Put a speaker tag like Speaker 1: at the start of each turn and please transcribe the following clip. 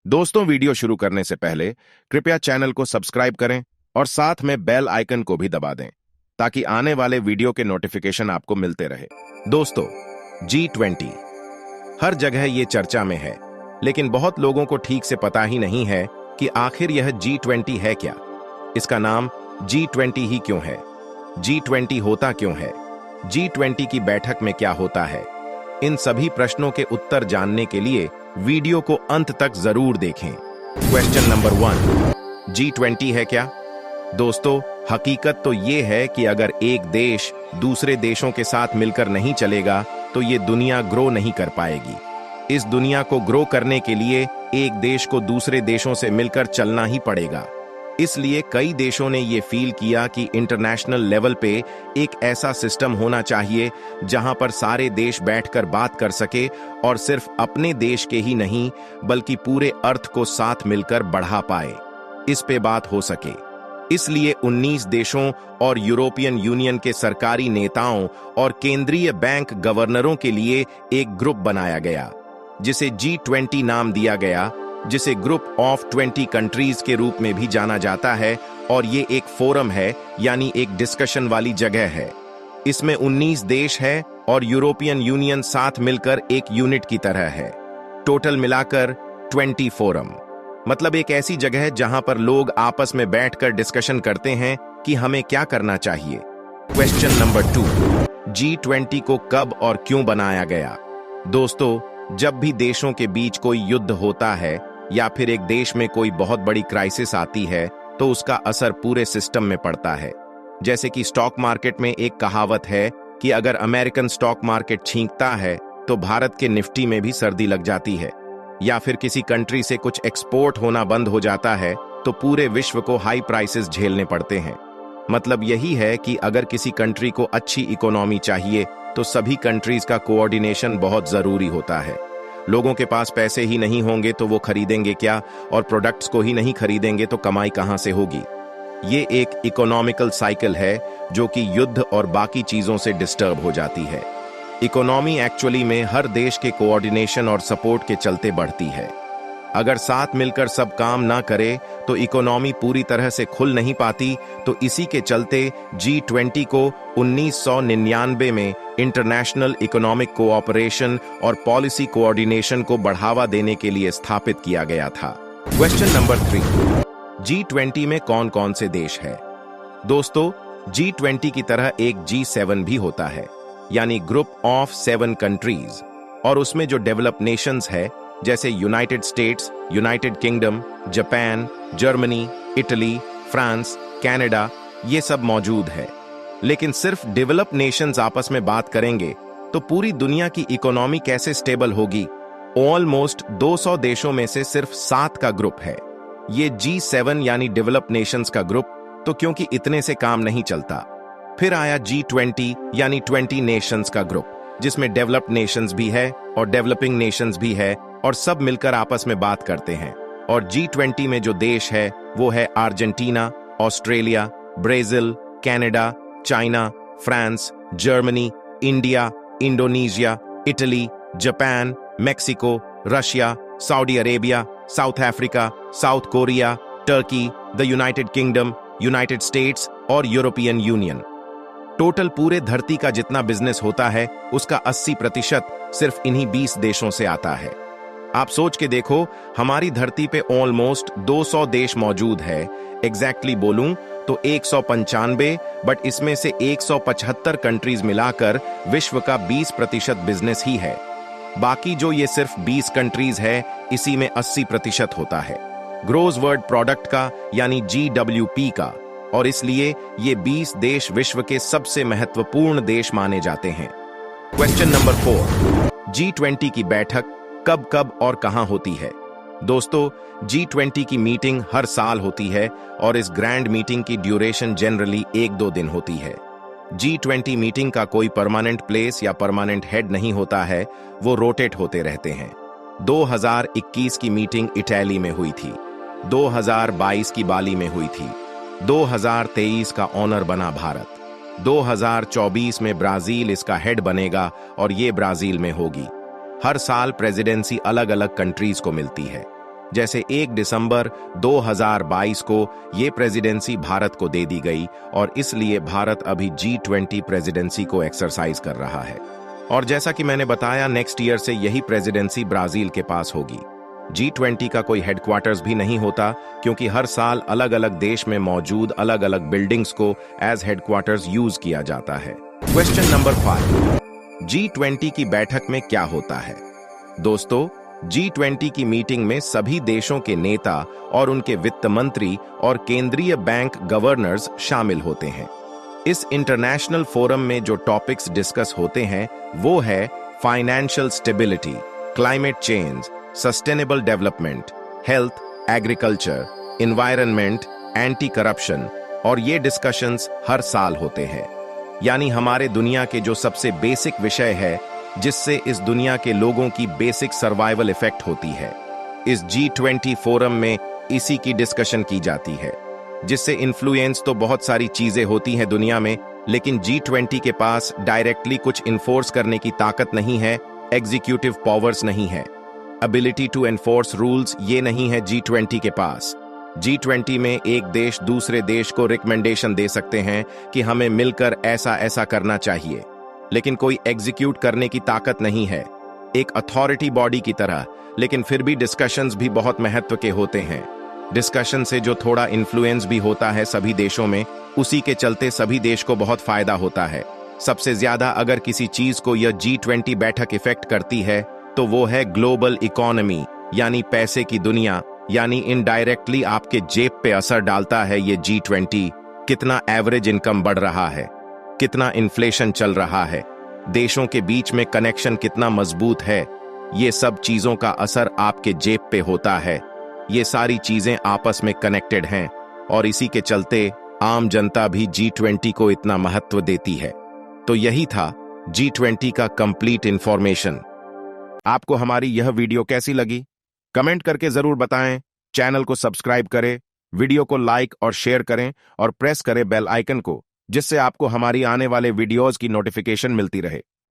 Speaker 1: दोस्तों, वीडियो शुरू करने से पहले कृपया चैनल को सब्सक्राइब करें और साथ में बेल आइकन को भी दबा दें ताकि आने वाले वीडियो के नोटिफिकेशन आपको मिलते रहे। दोस्तों, G20 हर जगह ये चर्चा में है, लेकिन बहुत लोगों को ठीक से पता ही नहीं है कि आखिर यह G20 है क्या। इसका नाम G20 ही क्यों है? G20 होता क्यों है? G20 की बैठक में क्या होता है? इन सभी प्रश्नों के उत्तर जानने के लिए वीडियो को अंत तक जरूर देखें। क्वेश्चन नंबर 1, G20 है क्या? दोस्तों, हकीकत तो ये है कि अगर एक देश दूसरे देशों के साथ मिलकर नहीं चलेगा तो ये दुनिया ग्रो नहीं कर पाएगी। इस दुनिया को ग्रो करने के लिए एक देश को दूसरे देशों से मिलकर चलना ही पड़ेगा। इसलिए कई देशों ने ये फील किया कि इंटरनेशनल लेवल पे एक ऐसा सिस्टम होना चाहिए जहां पर सारे देश बैठकर बात कर सके और सिर्फ अपने देश के ही नहीं बल्कि पूरे अर्थ को साथ मिलकर बढ़ा पाए, इस पे बात हो सके। इसलिए 19 देशों और यूरोपियन यूनियन के सरकारी नेताओं और केंद्रीय बैंक गवर्नरों के लिए एक ग्रुप बनाया गया जिसे G20 नाम दिया गया, जिसे ग्रुप ऑफ 20 कंट्रीज के रूप में भी जाना जाता है। और ये एक फोरम है, यानी एक डिस्कशन वाली जगह है। इसमें 19 देश है और यूरोपियन यूनियन साथ मिलकर एक यूनिट की तरह है। टोटल मिलाकर 20 फोरम, मतलब एक ऐसी जगह जहां पर लोग आपस में बैठकर डिस्कशन करते हैं कि हमें क्या करना चाहिए। क्वेश्चन नंबर 2, G20 को कब और क्यों बनाया गया? दोस्तों, जब भी देशों के बीच कोई युद्ध होता है या फिर एक देश में कोई बहुत बड़ी क्राइसिस आती है तो उसका असर पूरे सिस्टम में पड़ता है। जैसे कि स्टॉक मार्केट में एक कहावत है कि अगर अमेरिकन स्टॉक मार्केट छींकता है तो भारत के निफ्टी में भी सर्दी लग जाती है, या फिर किसी कंट्री से कुछ एक्सपोर्ट होना बंद हो जाता है तो पूरे विश्व को हाई प्राइसेस झेलने पड़ते हैं। मतलब यही है कि अगर किसी कंट्री को अच्छी इकोनॉमी चाहिए तो सभी कंट्रीज का कोऑर्डिनेशन बहुत जरूरी होता है। लोगों के पास पैसे ही नहीं होंगे तो वो खरीदेंगे क्या, और प्रोडक्ट्स को ही नहीं खरीदेंगे तो कमाई कहां से होगी। ये एक इकोनॉमिकल साइकिल है जो कि युद्ध और बाकी चीजों से डिस्टर्ब हो जाती है। इकोनॉमी एक्चुअली में हर देश के कोऑर्डिनेशन और सपोर्ट के चलते बढ़ती है। अगर साथ मिलकर सब काम ना करे तो इकोनॉमी पूरी तरह से खुल नहीं पाती। तो इसी के चलते G20 को 1999 में इंटरनेशनल इकोनॉमिक कोऑपरेशन और पॉलिसी कोऑर्डिनेशन को बढ़ावा देने के लिए स्थापित किया गया था। क्वेश्चन नंबर 3, G20 में कौन कौन से देश है? दोस्तों, G20 की तरह एक G7 भी होता है, यानी ग्रुप ऑफ 7 कंट्रीज, और उसमें जो डेवलप नेशंस है जैसे United states, United kingdom, Japan, Germany, Italy, France, Canada, ये सब मौजूद है। लेकिन सिर्फ डेवलप नेशंस आपस में बात करेंगे तो पूरी दुनिया की इकोनॉमी कैसे स्टेबल होगी? ऑलमोस्ट 200 देशों में से सिर्फ 7 का ग्रुप है ये G7 यानी डेवलप नेशंस का ग्रुप। तो क्योंकि इतने से काम नहीं चलता, फिर आया G20 यानी 20 नेशंस का ग्रुप, जिसमें डेवलप्ड नेशंस भी है और डेवलपिंग नेशंस भी है और सब मिलकर आपस में बात करते हैं। और G20 में जो देश है वो है Argentina, Australia, Brazil, Canada, China, France, Germany, India, Indonesia, Italy, Japan, Mexico, Russia, Saudi Arabia, south Africa, south Korea, Turkey, the United kingdom, United states और यूरोपियन यूनियन। टोटल पूरे धरती का जितना बिजनेस होता है उसका 80% सिर्फ इन्हीं 20 देशों से आता है। आप सोच के देखो, हमारी धरती पे ऑलमोस्ट 200 देश मौजूद है। एग्जैक्टली बोलूं तो 195, बट इसमें से 175 कंट्रीज मिलाकर विश्व का 20% बिजनेस ही है। बाकी जो ये सिर्फ 20 कंट्रीज है, इसी में 80% होता है ग्रोस वर्ल्ड प्रोडक्ट का, यानी GWP का। और इसलिए ये 20 देश विश्व के सबसे महत्वपूर्ण देश माने जाते हैं। क्वेश्चन नंबर 4, G20 की बैठक कब कब और कहां होती है? दोस्तों, G20 की मीटिंग हर साल होती है और इस ग्रैंड मीटिंग की ड्यूरेशन जनरली 1-2 दिन होती है। G20 मीटिंग का कोई परमानेंट प्लेस या परमानेंट हेड नहीं होता है, वो रोटेट होते रहते हैं। 2021 की मीटिंग इटली में हुई थी, 2022 की बाली में हुई थी, 2023 का ऑनर बना भारत, 2024 में ब्राजील इसका हेड बनेगा और ये ब्राजील में होगी। हर साल प्रेसिडेंसी अलग अलग कंट्रीज को मिलती है। जैसे 1 दिसंबर 2022 को ये प्रेसिडेंसी भारत को दे दी गई और इसलिए भारत अभी G20 प्रेसिडेंसी को एक्सरसाइज कर रहा है। और जैसा कि मैंने बताया, नेक्स्ट ईयर से यही प्रेसिडेंसी ब्राजील के पास होगी। G20 का कोई हेडक्वार्टर्स भी नहीं होता, क्योंकि हर साल अलग अलग देश में मौजूद अलग अलग बिल्डिंग्स को एज हेडक्वार्टर्स यूज किया जाता है। क्वेश्चन नंबर 5, G20 की बैठक में क्या होता है? दोस्तों, G20 की मीटिंग में सभी देशों के नेता और उनके वित्त मंत्री और केंद्रीय बैंक गवर्नर्स शामिल होते हैं। इस इंटरनेशनल फोरम में जो टॉपिक्स डिस्कस होते हैं वो है financial stability, climate change, sustainable development, health, agriculture, environment, anti corruption, और ये डिस्कशंस हर साल होते हैं। यानी हमारे दुनिया के जो सबसे बेसिक विषय है, जिससे इस दुनिया के लोगों की बेसिक सर्वाइवल इफेक्ट होती है, इस G20 फोरम में इसी की डिस्कशन की जाती है। जिससे इन्फ्लुएंस तो बहुत सारी चीजें होती हैं दुनिया में, लेकिन G20 के पास डायरेक्टली कुछ इन्फोर्स करने की ताकत नहीं है, एग्जीक्यूटिव पावर्स नहीं है, एबिलिटी टू एनफोर्स रूल्स ये नहीं है G20 के पास। G20 में एक देश दूसरे देश को रिकमेंडेशन दे सकते हैं कि हमें मिलकर ऐसा ऐसा करना चाहिए, लेकिन कोई एग्जीक्यूट करने की ताकत नहीं है, एक अथॉरिटी बॉडी की तरह। लेकिन फिर भी डिस्कशंस भी बहुत महत्व के होते हैं। डिस्कशन से जो थोड़ा इन्फ्लुएंस भी होता है सभी देशों में, उसी के चलते सभी देश को बहुत फायदा होता है। सबसे ज्यादा अगर किसी चीज को यह G20 बैठक इफेक्ट करती है तो वो है ग्लोबल इकोनॉमी, यानी पैसे की दुनिया, यानी इनडायरेक्टली आपके जेब पे असर डालता है ये G20। कितना एवरेज इनकम बढ़ रहा है, कितना इन्फ्लेशन चल रहा है, देशों के बीच में कनेक्शन कितना मजबूत है, ये सब चीजों का असर आपके जेब पे होता है। ये सारी चीजें आपस में कनेक्टेड हैं और इसी के चलते आम जनता भी G20 को इतना महत्व देती है। तो यही था G20 का कंप्लीट इंफॉर्मेशन। आपको हमारी यह वीडियो कैसी लगी? कमेंट करके जरूर बताएं। चैनल को सब्सक्राइब करें, वीडियो को लाइक और शेयर करें और प्रेस करें बेल आइकन को, जिससे आपको हमारी आने वाले वीडियोस की नोटिफिकेशन मिलती रहे।